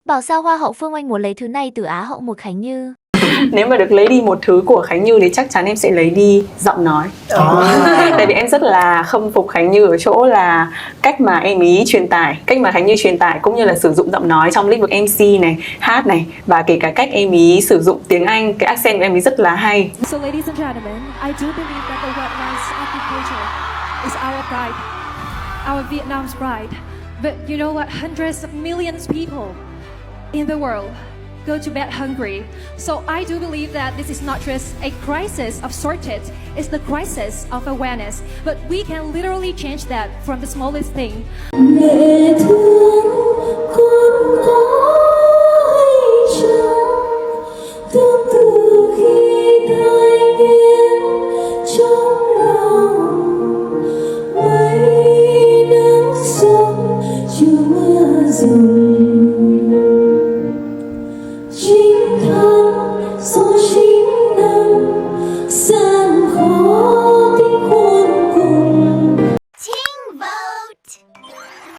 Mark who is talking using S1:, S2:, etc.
S1: Bảo sao Hoa hậu Phương Oanh muốn lấy thứ này từ Á hậu một Khánh Như.
S2: Nếu mà được lấy đi một thứ của Khánh Như thì chắc chắn em sẽ lấy đi giọng nói. Tại vì em rất là khâm phục Khánh Như ở chỗ là cách mà em ý truyền tải, cách mà Khánh Như truyền tải cũng như là sử dụng giọng nói trong lĩnh vực MC này, hát này, và kể cả cách em ý sử dụng tiếng Anh, cái accent của em ý rất là hay.
S3: So ladies and gentlemen, I do believe that the wet rice agriculture is our pride, our Vietnam's pride. But you know what? Hundreds of millions of people in the world go to bed hungry. So I do believe that this is not just a crisis of shortage, it's the crisis of awareness. But we can literally change that from the smallest thing.
S4: Mẹ thương con nói chồng tương tự khi thai nghiến trong lòng mây nắng sông chiều mưa rừng chính thắng số chính